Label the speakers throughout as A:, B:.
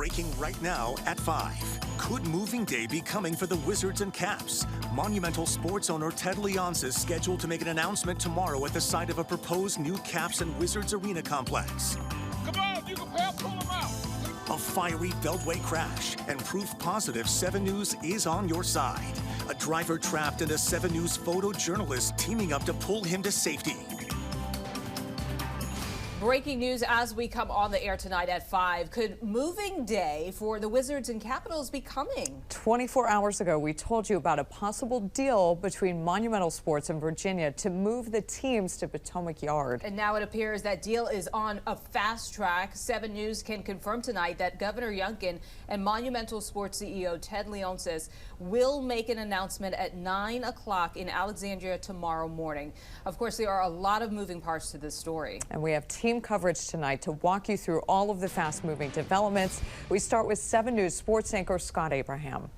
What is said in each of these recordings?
A: breaking right now at 5. Could moving day be coming for the Wizards and Caps? Monumental sports owner Ted Leonsis is scheduled to make an announcement tomorrow at the site of a proposed new Caps and Wizards arena complex.
B: Come on, you can pull them out.
A: A fiery beltway crash, and proof positive 7 News is on your side. A driver trapped and a 7 News photojournalist teaming up to pull him to safety.
C: Breaking news as we come on the air tonight at 5. Could moving day for the Wizards and Capitals be coming?
D: 24 hours ago, we told you about a possible deal between Monumental Sports and Virginia to move the teams to Potomac Yard.
C: And now it appears that deal is on a fast track. 7 News can confirm tonight that Governor Youngkin and Monumental Sports CEO Ted Leonsis will make an announcement at 9 o'clock in Alexandria tomorrow morning. Of course, there are a lot of moving parts to this story.
D: And we have team coverage tonight to walk you through all of the fast-moving developments. We start with 7 News sports anchor Scott Abraham.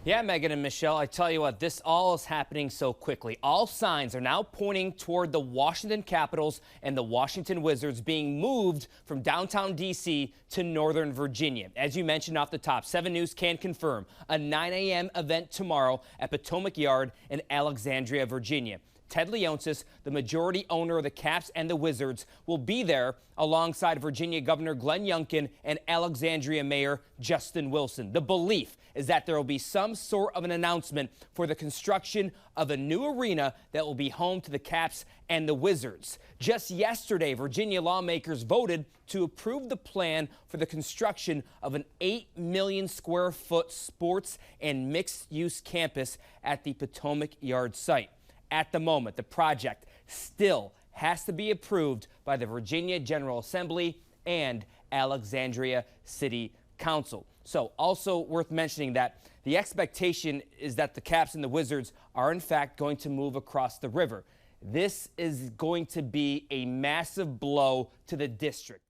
E: Yeah, Megan and Michelle, I tell you what, this all is happening so quickly. All signs are now pointing toward the Washington Capitals and the Washington Wizards being moved from downtown D.C. to Northern Virginia. As you mentioned off the top, 7 News can confirm a 9 a.m. event tomorrow at Potomac Yard in Alexandria, Virginia. Ted Leonsis, the majority owner of the Caps and the Wizards, will be there alongside Virginia Governor Glenn Youngkin and Alexandria Mayor Justin Wilson. The belief is that there will be some sort of an announcement for the construction of a new arena that will be home to the Caps and the Wizards. Just yesterday, Virginia lawmakers voted to approve the plan for the construction of an 8 million square foot sports and mixed-use campus at the Potomac Yard site. At the moment, the project still has to be approved by the Virginia General Assembly and Alexandria City Council. So also worth mentioning that the expectation is that the Caps and the Wizards are in fact going to move across the river. This is going to be a massive blow to the district.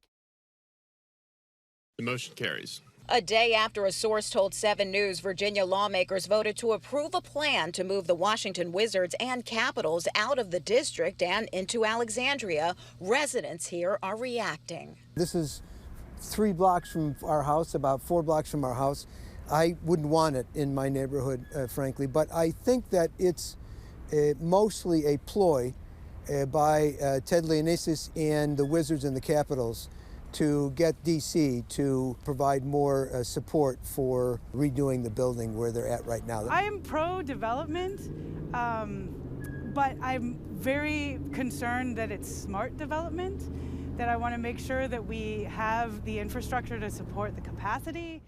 F: The motion carries.
G: A day after a source told 7 News, Virginia lawmakers voted to approve a plan to move the Washington Wizards and Capitals out of the district and into Alexandria. Residents here are reacting.
H: This is 3 blocks from our house, about 4 blocks from our house. I wouldn't want it in my neighborhood, frankly, but I think that it's mostly a ploy by Ted Leonsis and the Wizards and the Capitals to get D.C. to provide more support for redoing the building where they're at right now.
I: I am pro-development, but I'm very concerned that it's smart development, that I want to make sure that we have the infrastructure to support the capacity.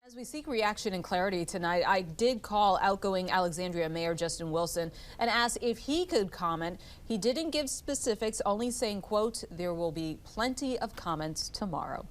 C: As we seek reaction and clarity tonight, I did call outgoing Alexandria Mayor Justin Wilson and asked if he could comment. He didn't give specifics, only saying, quote, there will be plenty of comments tomorrow.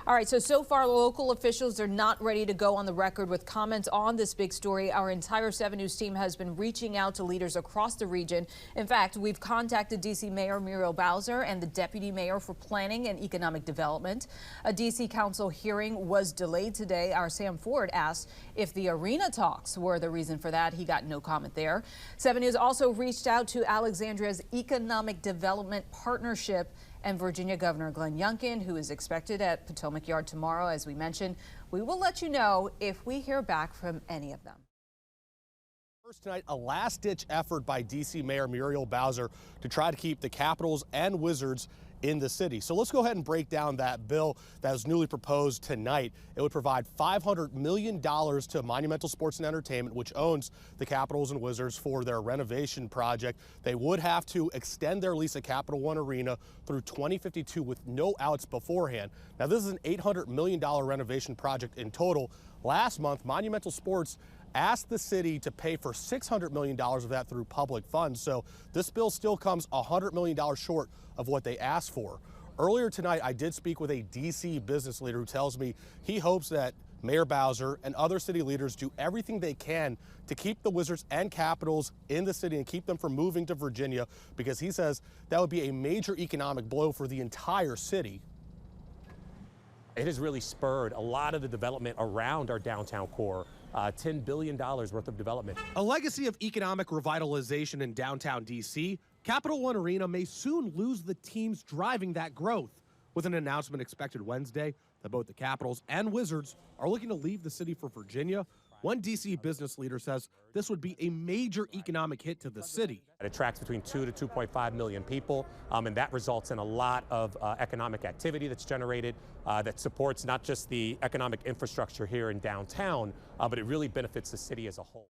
C: All right, so far, local officials are not ready to go on the record with comments on this big story. Our entire 7 News team has been reaching out to leaders across the region. In fact, we've contacted D.C. Mayor Muriel Bowser and the Deputy Mayor for Planning and Economic Development. A D.C. Council hearing was delayed today. Our Sam Ford asked if the arena talks were the reason for that. He got no comment there. 7 News also reached out to Alexandria's Economic Development Partnership and Virginia Governor Glenn Youngkin, who is expected at Potomac Yard tomorrow, as we mentioned. We will let you know if we hear back from any of them.
J: First tonight, a last-ditch effort by D.C. Mayor Muriel Bowser to try to keep the Capitals and Wizards in the city. So let's go ahead and break down that bill that was newly proposed tonight. It would provide $500 million to Monumental Sports and Entertainment, which owns the Capitals and Wizards, for their renovation project. They would have to extend their lease at Capital One Arena through 2052 with no outs beforehand. Now, this is an $800 million renovation project in total. Last month, Monumental Sports asked the city to pay for $600 million of that through public funds. So this bill still comes $100 million short of what they asked for. Earlier tonight, I did speak with a D.C. business leader who tells me he hopes that Mayor Bowser and other city leaders do everything they can to keep the Wizards and Capitals in the city and keep them from moving to Virginia, because he says that would be a major economic blow for the entire city.
K: It has really spurred a lot of the development around our downtown core. $10 billion worth of development.
J: A legacy of economic revitalization in downtown D.C., Capital One Arena may soon lose the teams driving that growth. With an announcement expected Wednesday, that both the Capitals and Wizards are looking to leave the city for Virginia. One D.C. business leader says this would be a major economic hit to the city.
K: It attracts between 2 to 2.5 million people, and that results in a lot of economic activity that's generated that supports not just the economic infrastructure here in downtown, but it really benefits the city as a whole.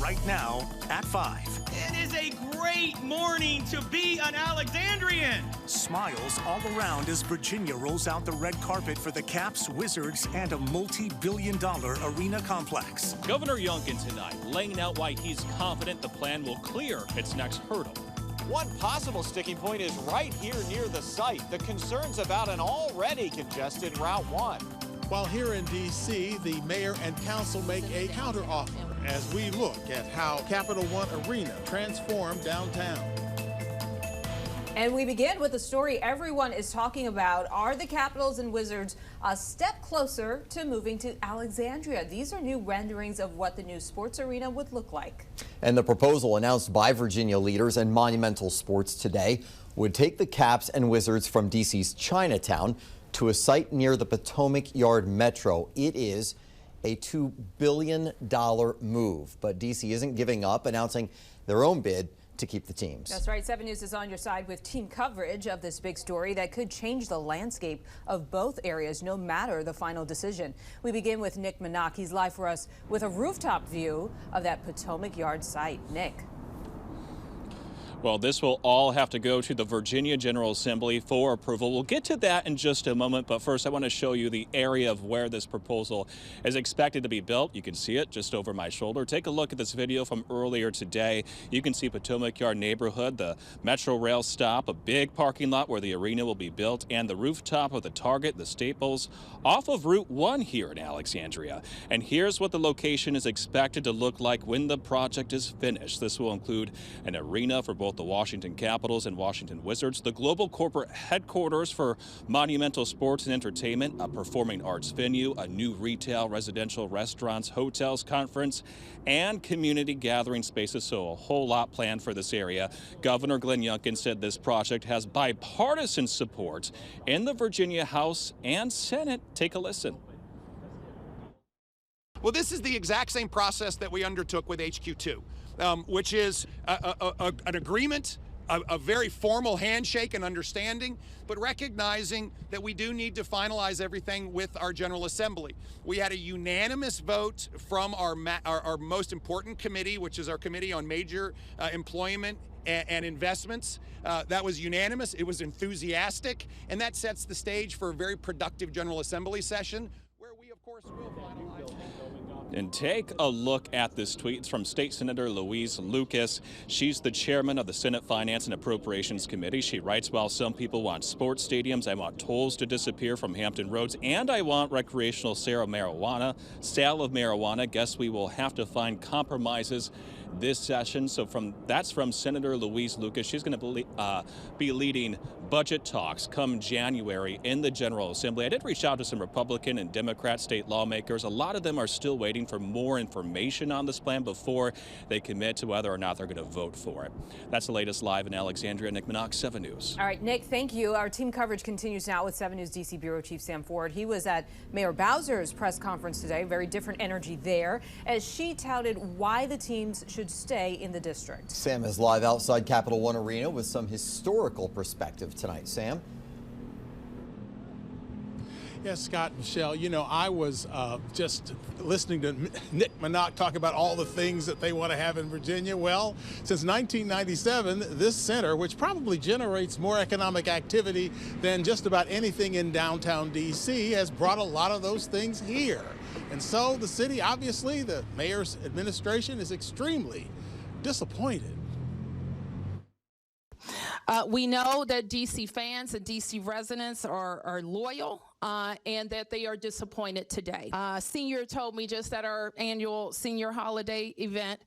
A: Right now at 5.
F: It is a great morning to be an Alexandrian.
A: Smiles all around as Virginia rolls out the red carpet for the Caps, Wizards, and a multi-billion-dollar arena complex.
B: Governor Youngkin tonight laying out why he's confident the plan will clear its next hurdle.
L: One possible sticking point is right here near the site. The concerns about an already congested Route 1.
M: While here in D.C., the mayor and council make a counteroffer as we look at how Capital One Arena transformed downtown.
C: And we begin with a story everyone is talking about. Are the Capitals and Wizards a step closer to moving to Alexandria? These are new renderings of what the new sports arena would look like.
N: And the proposal announced by Virginia leaders and Monumental Sports today would take the Caps and Wizards from D.C.'s Chinatown to a site near the Potomac Yard Metro. It is a $2 billion move, but D.C. isn't giving up, announcing their own bid to keep the teams.
C: That's right. 7 News is on your side with team coverage of this big story that could change the landscape of both areas, no matter the final decision. We begin with Nick Minock. He's live for us with a rooftop view of that Potomac Yard site. Nick.
B: Well, this will all have to go to the Virginia General Assembly for approval. We'll get to that in just a moment, but first I want to show you the area of where this proposal is expected to be built. You can see it just over my shoulder. Take a look at this video from earlier today. You can see Potomac Yard neighborhood, the Metro Rail stop, a big parking lot where the arena will be built, and the rooftop of the Target, the Staples, off of Route 1 here in Alexandria. And here's what the location is expected to look like when the project is finished. This will include an arena for both the Washington Capitals and Washington Wizards, the global corporate headquarters for Monumental Sports and Entertainment, a performing arts venue, a new retail, residential, restaurants, hotels, conference, and community gathering spaces. So a whole lot planned for this area. Governor Glenn Youngkin said this project has bipartisan support in the Virginia House and Senate. Take a listen.
O: Well, this is the exact same process that we undertook with HQ2. Which is an agreement, a very formal handshake and understanding, but recognizing that we do need to finalize everything with our General Assembly. We had a unanimous vote from our most important committee, which is our Committee on Major Employment and Investments. That was unanimous. It was enthusiastic, and that sets the stage for a very productive General Assembly session, where we, of course, will finalize.
B: And take a look at this tweet. It's from State Senator Louise Lucas. She's the chairman of the Senate Finance and Appropriations Committee. She writes, while some people want sports stadiums, I want tolls to disappear from Hampton Roads, and I want recreational sale of marijuana. Guess we will have to find compromises this session. So that's from Senator Louise Lucas. She's going to be leading budget talks come January in the General Assembly. I did reach out to some Republican and Democrat state lawmakers. A lot of them are still waiting for more information on this plan before they commit to whether or not they're going to vote for it. That's the latest live in Alexandria. Nick Minock, 7 News.
C: All right, Nick, thank you. Our team coverage continues now with 7 News DC Bureau Chief Sam Ford. He was at Mayor Bowser's press conference today. Very different energy there as she touted why the teams should stay in the district.
N: Sam is live outside Capital One Arena with some historical perspective tonight. Sam?
M: Yes, Scott, Michelle, you know, I was just listening to Nick Minock talk about all the things that they want to have in Virginia. Well, since 1997, this center, which probably generates more economic activity than just about anything in downtown D.C., has brought a lot of those things here. And so the city, obviously, the mayor's administration is extremely disappointed.
P: We know that D.C. fans and D.C. residents are loyal and that they are disappointed today. Senior told me just at our annual senior holiday event,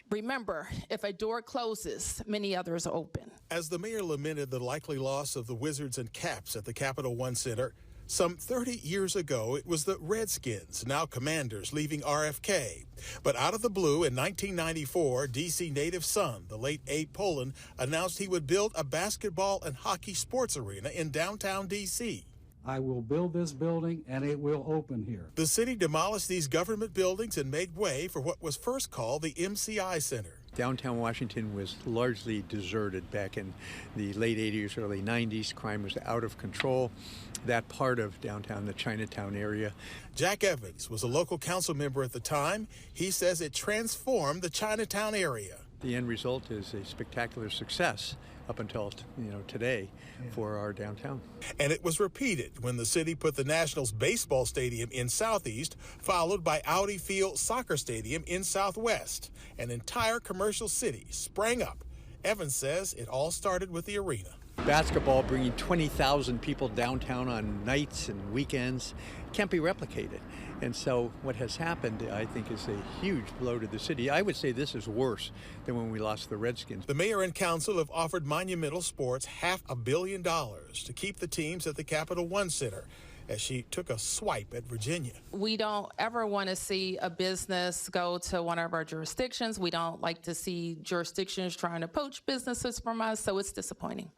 P: remember, if a door closes, many others open.
M: As the mayor lamented the likely loss of the Wizards and Caps at the Capital One Center, some 30 years ago, it was the Redskins, now Commanders, leaving RFK. But out of the blue, in 1994, D.C. native son, the late Abe Poland, announced he would build a basketball and hockey sports arena in downtown D.C.
Q: I will build this building and it will open here.
M: The city demolished these government buildings and made way for what was first called the MCI Center.
R: Downtown Washington was largely deserted back in the late 80s, early 90s. Crime was out of control. That part of downtown, the Chinatown area.
M: Jack Evans was a local council member at the time. He says it transformed the Chinatown area.
R: The end result is a spectacular success up until today for our downtown.
M: And it was repeated when the city put the Nationals baseball stadium in Southeast, followed by Audi Field Soccer Stadium in Southwest. An entire commercial city sprang up. Evans says it all started with the arena.
R: Basketball bringing 20,000 people downtown on nights and weekends can't be replicated. And so what has happened, I think, is a huge blow to the city. I would say this is worse than when we lost the Redskins.
M: The mayor and council have offered Monumental Sports $500 million to keep the teams at the Capital One Center, as she took a swipe at Virginia.
P: We don't ever want to see a business go to one of our jurisdictions. We don't like to see jurisdictions trying to poach businesses from us, so it's disappointing.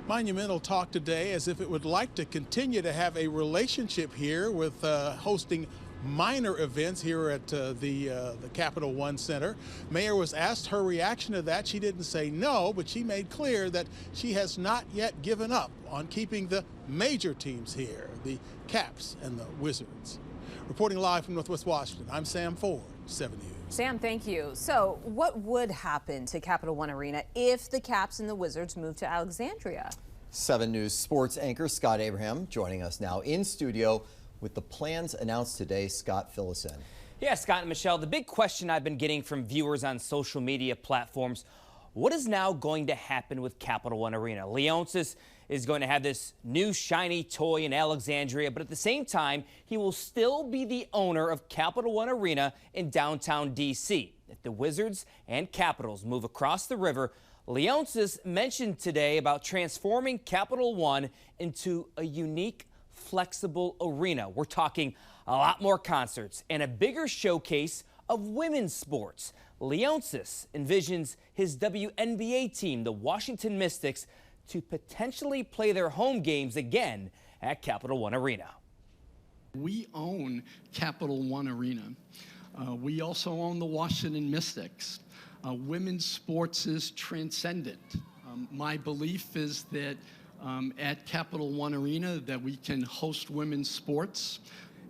M: Monumental talked today as if it would like to continue to have a relationship here with hosting minor events here at the Capital One Center. Mayor was asked her reaction to that. She didn't say no, but she made clear that she has not yet given up on keeping the major teams here, the Caps and the Wizards. Reporting live from Northwest Washington, I'm Sam Ford, 7 News.
C: Sam, thank you. So what would happen to Capital One Arena if the Caps and the Wizards moved to Alexandria?
N: 7 News sports anchor Scott Abraham joining us now in studio with the plans announced today. Scott, fill us in.
E: Yeah, Scott and Michelle, the big question I've been getting from viewers on social media platforms, what is now going to happen with Capital One Arena? Leonsis is going to have this new shiny toy in Alexandria, but at the same time, he will still be the owner of Capital One Arena in downtown D.C. If the Wizards and Capitals move across the river, Leonsis mentioned today about transforming Capital One into a unique, flexible arena. We're talking a lot more concerts and a bigger showcase of women's sports. Leonsis envisions his WNBA team, the Washington Mystics, to potentially play their home games again at Capital One Arena.
S: We own Capital One Arena. We also own the Washington Mystics. Women's sports is transcendent. My belief is that at Capital One Arena that we can host women's sports,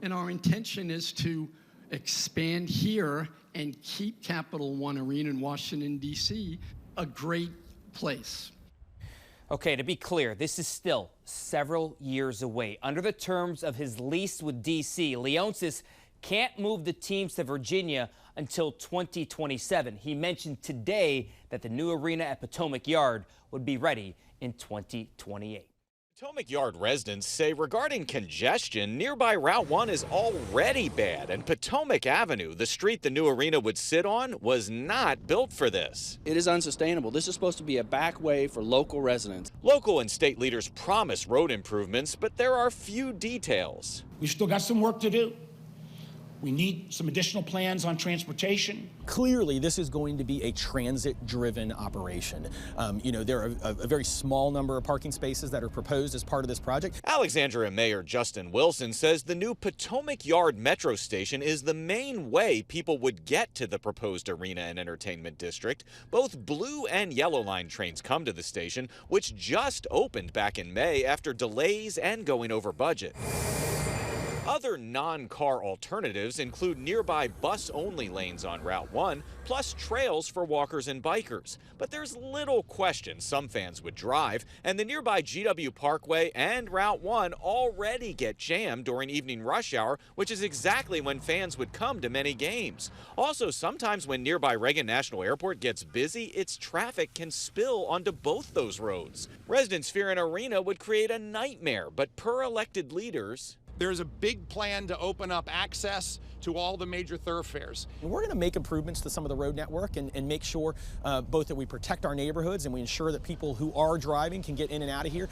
S: and our intention is to expand here and keep Capital One Arena in Washington, D.C. a great place.
E: Okay, to be clear, this is still several years away. Under the terms of his lease with D.C., Leonsis can't move the teams to Virginia until 2027. He mentioned today that the new arena at Potomac Yard would be ready in 2028.
L: Potomac Yard residents say regarding congestion, nearby Route 1 is already bad, and Potomac Avenue, the street the new arena would sit on, was not built for this.
T: It is unsustainable. This is supposed to be a back way for local residents.
L: Local and state leaders promise road improvements, but there are few details.
U: We've still got some work to do. We need some additional plans on transportation.
V: Clearly, this is going to be a transit-driven operation. There are a very small number of parking spaces that are proposed as part of this project.
L: Alexandria Mayor Justin Wilson says the new Potomac Yard Metro Station is the main way people would get to the proposed arena and entertainment district. Both blue and yellow line trains come to the station, which just opened back in May after delays and going over budget. Other non-car alternatives include nearby bus-only lanes on Route 1, plus trails for walkers and bikers. But there's little question some fans would drive, and the nearby GW Parkway and Route 1 already get jammed during evening rush hour, which is exactly when fans would come to many games. Also, sometimes when nearby Reagan National Airport gets busy, its traffic can spill onto both those roads. Residents fear an arena would create a nightmare, but per elected leaders,
O: there's a big plan to open up access to all the major thoroughfares.
V: We're going to make improvements to some of the road network and make sure both that we protect our neighborhoods and we ensure that people who are driving can get in and out of here.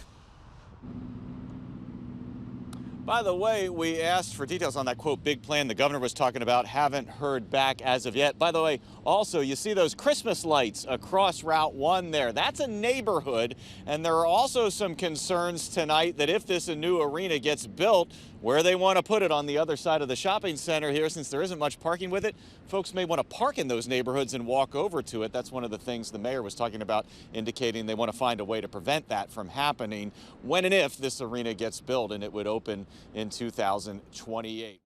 L: By the way, we asked for details on that, quote, big plan the governor was talking about. Haven't heard back as of yet. By the way, also, you see those Christmas lights across Route 1 there. That's a neighborhood, and there are also some concerns tonight that if this new arena gets built, where they want to put it on the other side of the shopping center here, since there isn't much parking with it, folks may want to park in those neighborhoods and walk over to it. That's one of the things the mayor was talking about, indicating they want to find a way to prevent that from happening when and if this arena gets built, and it would open in 2028.